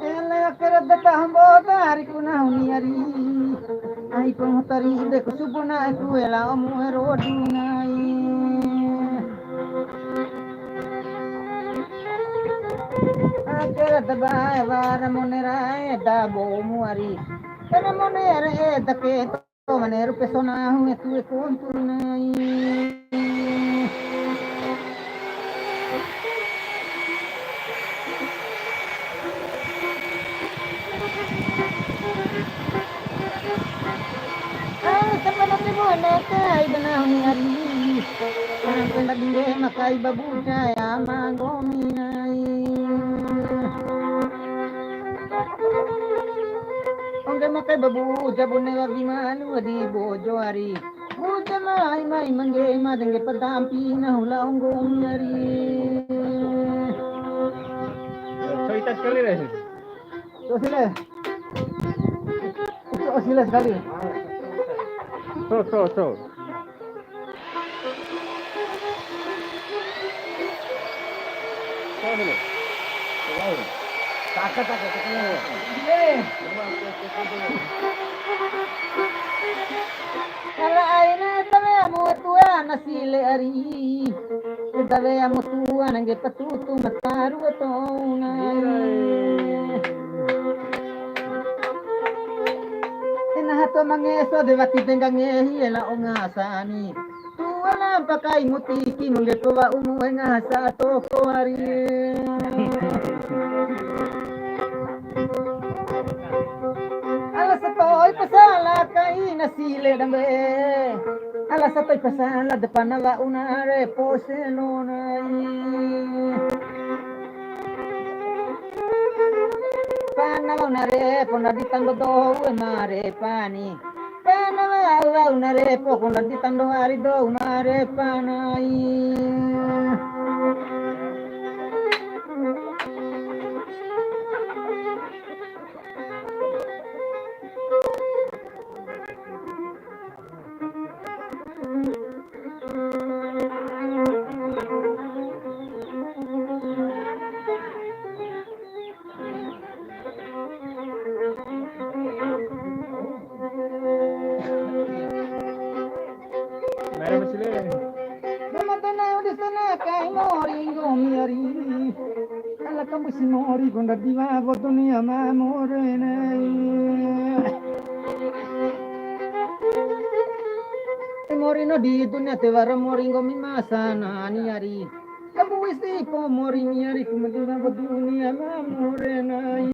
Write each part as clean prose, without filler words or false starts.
Ela kerada hambota hari kuna huniari. Ai pemutari deku subuna aku ela omu erodunai. Kerada bae vara monera eda bomu ari. Kena monera eda ke to maneru pesona hu etu e kontunai. Sebenarnya boleh kai benau ni hari. Penda dire makai babuja ya mangomi nai. Onge makai babuja bune wagi manu di bojo hari. Buja mai mai mangge madenge padampi na hula onggong hari. Cerita sekali deh. Sila sekali. So. Taka. Kalau aina tame amu tua nasile ari. Tave amu tua nange patutu mataru tona. Ena hato mangeso de bati tengange hiela ongasani. Tua na pakai mutiki munge towa umu engasa toko ari. Alas atoy pasala kai nasile dambe. Alas atoy pasala depan nawa unare poselonai. Panawa unare pona ditando do mare pani. Panawa unare pona ditando hari do mare panai. Alla kamu si mori konda diva dunia ma more nei. Mori no di dunia te vara mori ngomi masana ni ari. Kamu isi po mori ni ari kuma diva dunia ma more nei.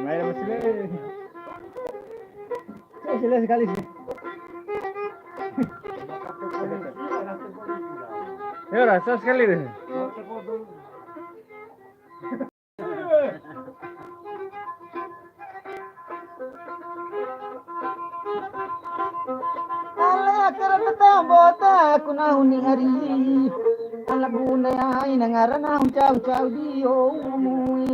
Maya masih. Sila sekali sih. Ya rasa sekali deh. Ala kerana tambota kuna huni hari. Ala bunda ai nangarana uncau di omui.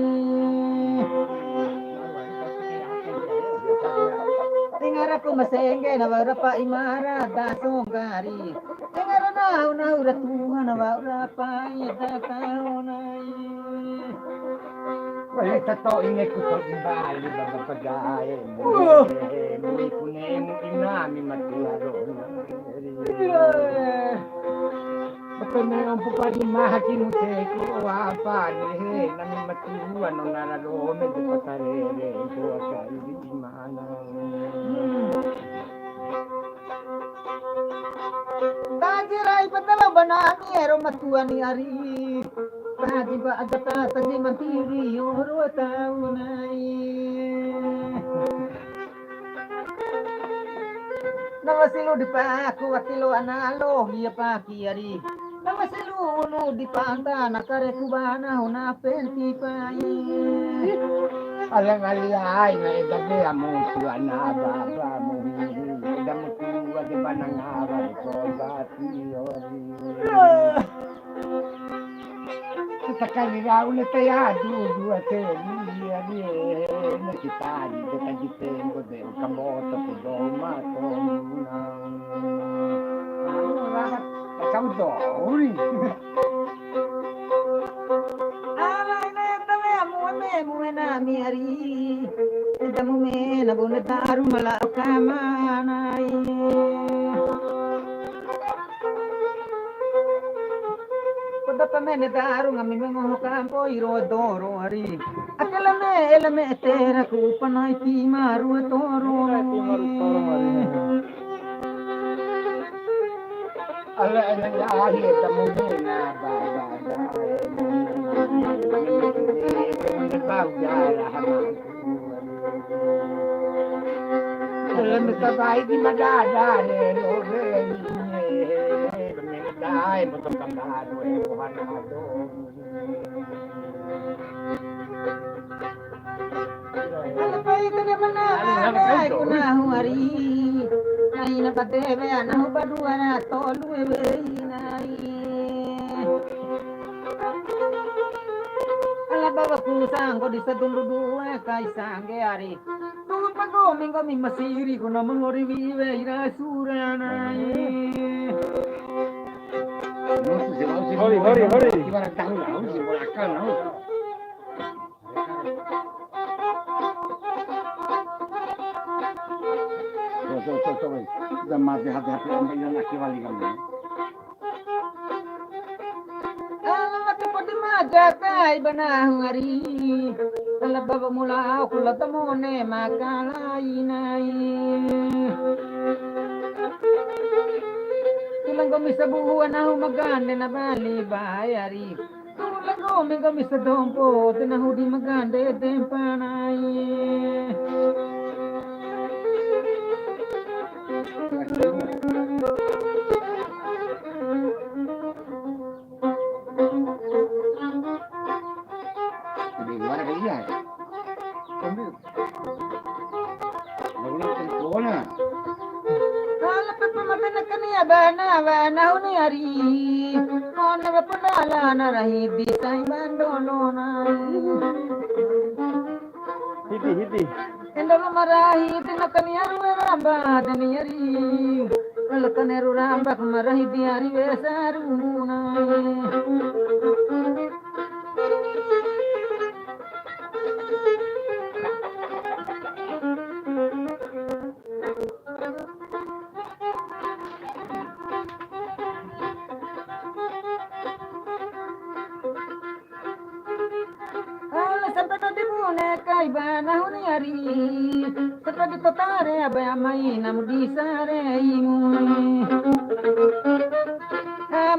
Dengar aku masenge na berapa imara dasongari. Dengar na udah Tuhan na berapa ya tahunai. Wala tato ingat ko sa imbali mga pag-aaye mo. Muli ko na yung inami matularo. Bato na yung pupalimahakin mo teko o apani. Nami maturuan o naralome de patarere. Ito akali di imana. Tajirai patala banani ero matuani ari. Taji ba agata taji mantiri yoro taunai. Nawasilu di paku watilo analo hiya paki ari. Nawasilu unu di panta nakare kubana huna penti pai. Alang aliyay na edade among tuana baba mo. Edam tuwa di ba nangaral ko dati yori. Sa kanila ulit ay dua teli ali na kitali de kajitengo de kamoto po do mato Macam dori. Alay na tame amu na miari. Damu me na bun taru mala kamanai. Pame daru ngami mengo kampo iro doro ari. Elame tera ku panai ti maru toro. Ala ya ahli tamu na ba. Bau jala hama. Dalam kabai di madada le lo le dai betul kamar we Tuhan ado. Alpai kene mana ai kuna huari. Nai na pateve ana paduana tolu ebe nai. Ala baba kusang ko di sadundu dua kai sange ari. Tu pago mingo mi masiri kuna mangori vive ira surana. Hori. Gimana tahu lah, sih bolakal lah. Tuh. Zaman hati-hati orang yang nak kembali kamu. Alamat podi maja kai banah ngari. Ala baba mula kula tamone makalai nai. Tulang kami sa buwan na humagande na bali bayari. Tulang kami sa dompo tinahu di magande tempanay. Gimana kalinya? Ambil. Bangun telefona. Kalau pemata na kaniya bana huni hari. Kona ba panala na rahi di sai bandono na. Hiti. Endalo marahi tina kaniya ramba daniyari. Kalau kaneru ramba kumarahi di hari besaruna. Kai bana huni hari seperti totare abaya maina mudisare imu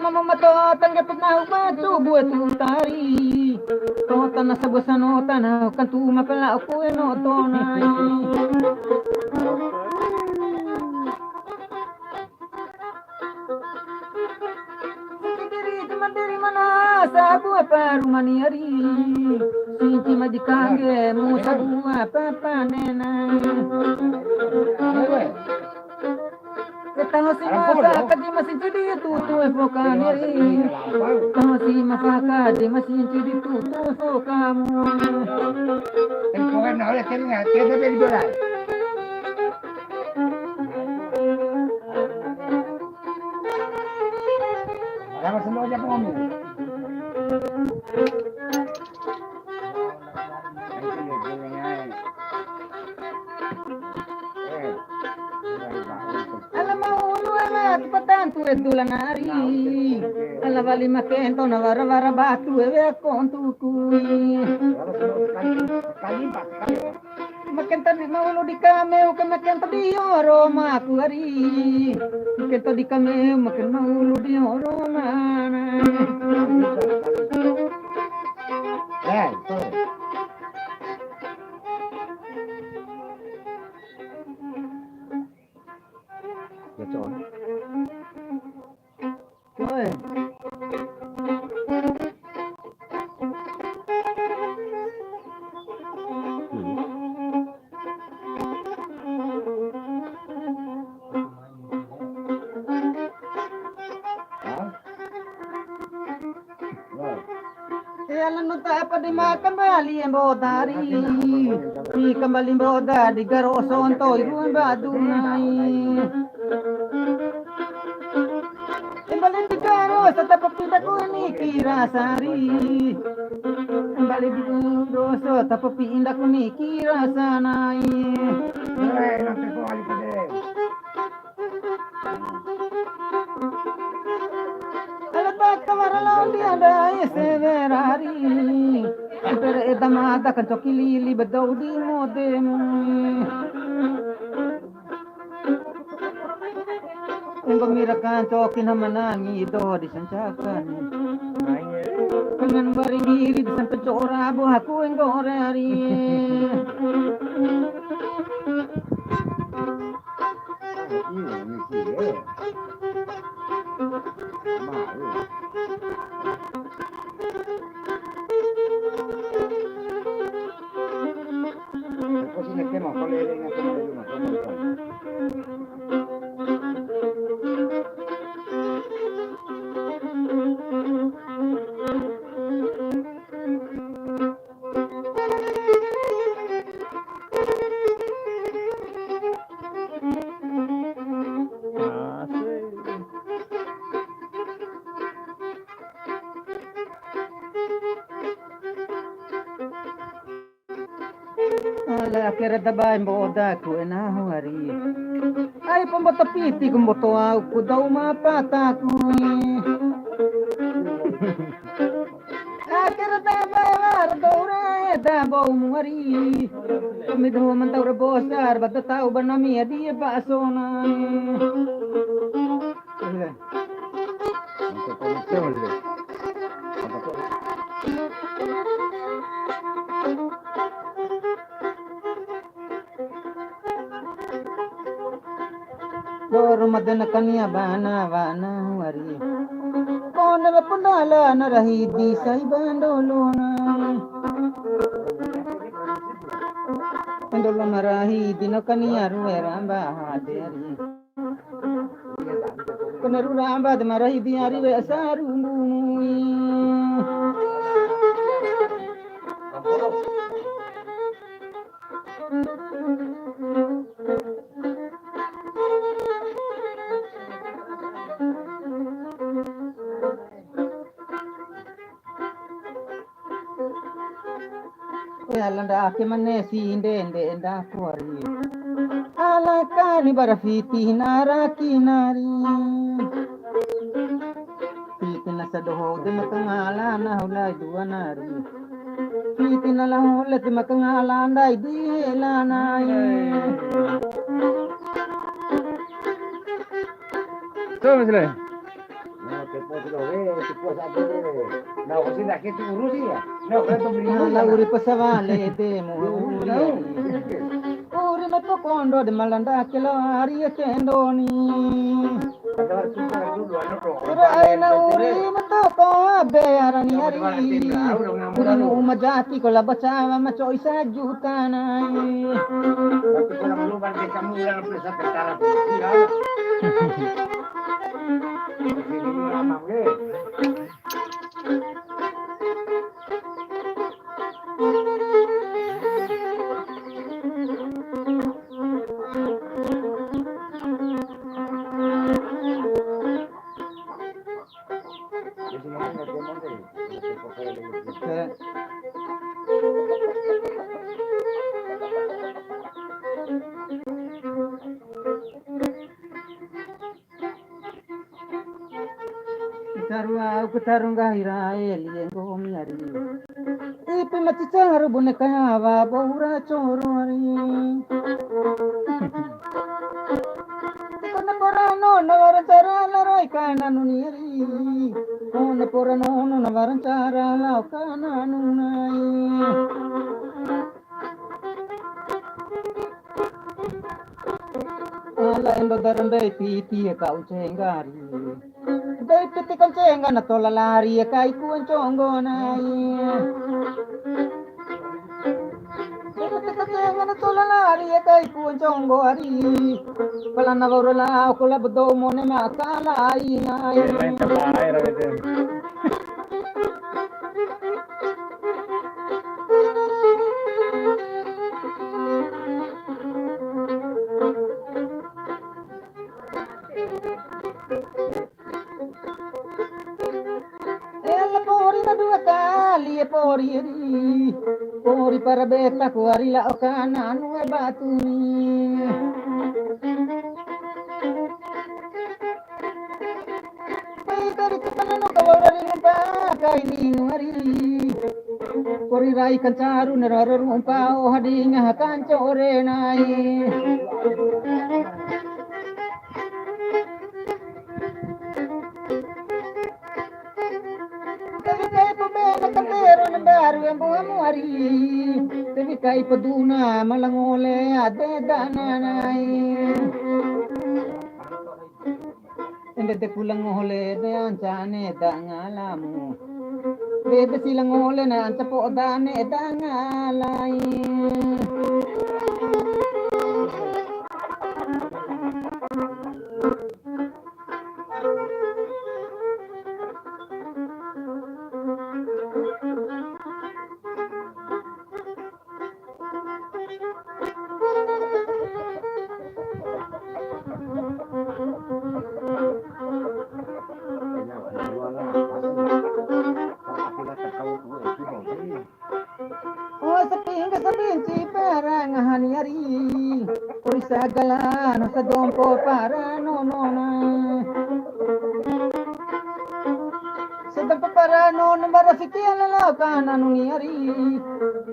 mama mato tangga pernah batu buat tari to tanah sabusano tanah kantu mapela aku eno tonai mandiri mana sabu apa rumani hari sinci majikange mu sabu apa panena ketahu si masa kadi masih jadi tutu evokaneri ketahu si masa kadi masih jadi tutu evokamu Enfokan oleh telinga, tiada beli. Sama semuanya pengomi. Alam mau alat patan tu redulan hari. Alam bali makento na vara batu eve kontu kui. Makenta di mau di kameu ke makenta di Roma ku hari. Makenta di kameu maken mau di Roma. Betul. Oi. Apa di kembali yang bodari di kembali boda di garoson to ibu badunai kembali di Rosa tapapinda ko ni Kirasari. Balik di Rosa tapapinda ko ni Kirasanay. Non te può vedere. Alabaka maralaw di ada severari. Pero edamada kan chokilili badaw di modem. Engko mirakan chokin hamanangi do di sancakan. Kangen bari diri di sampai cora bu aku engko orari. Così mettiamo con le linee come le lune. Ala kira dabay boda ko na hari. Ay pamboto piti kumboto au ku daw mapata ko. Akira dabay war dore da bau muari. Kumidho man tawra bosar bata tau banami adi basona. Dor madana kanya bana bana wari. Kon na punala na rahi di sai bandolona. Bandolo marahi dino kanya ruwe ramba haderi. Konaru ramba de marahi di ari we asaru mui. Alanda ake mane sinde nda kuari. Ala kani barafiti nara kinari. Piti na sa doho de makangala na hulay dua nari. Piti na lahole de makangala nday di elanay. Todo me no te puedo ver, te puedo saber. La cocina que tú Rusia. No, pero tú Ala uri pasavale de mo uri. Uri na to kondo de malanda kelo ari kendoni. Ura na uri na to ko be arani ari. Uri no majati ko la bacha ma choi sa jutanai. Tapi kalau lu kan kamu yang bisa berkara berkira. Ini lama ge. Tarua kutarunga Israel yengo miari. Ipi mati caru bune kaya wa bohura chorori. Kona porano nawaran cara larai kana nuniari. Kona porano nawaran cara lau kana nunai. Ala endo darambe piti kau cengari. Dai piti koncenga na tola lari kai kuan chongo nai. Dai piti koncenga na tola lari kai kuan chongo ari. Pala na vorla ko la bodo mone ma kala ai nai. kali pori para beta kuari la okana anu batuni. Pai dari teman kawari pa kai ni ngari. Pori rai kancaru nararu rumpa o hadinya kancore nai. Tapi kai pemena kantero na baru yang buah muari. Tapi kai peduna malangole ade dananai. Ende te pulang ole de ancane dangalamu. Bede silang ole na ancapo dane dangalai. Oh saping ci parang haniari. Urisa galano sa dompo para no no na. Sedang paparano na marafiki alala kana nuniari.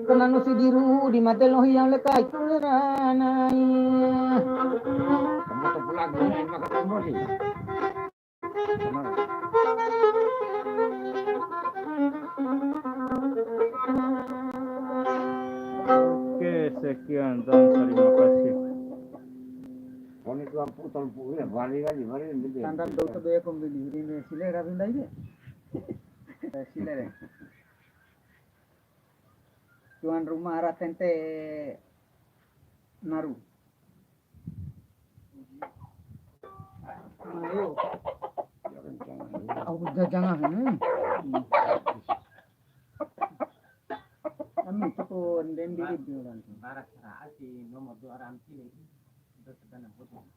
Kanano si diru di matelo yang lekai turanai. Kamu tuh pulang main makan kembali. Oke, sekian dan terima kasih. Kau itu apa tuh balik lagi. Tandang do to be kombini ini sile rabin dai sile re. Tuan rumah ratente naru. Ayo. Aku jangan. Kami pun den diri bilang. Barak serasi nomor 2 ranti itu sedang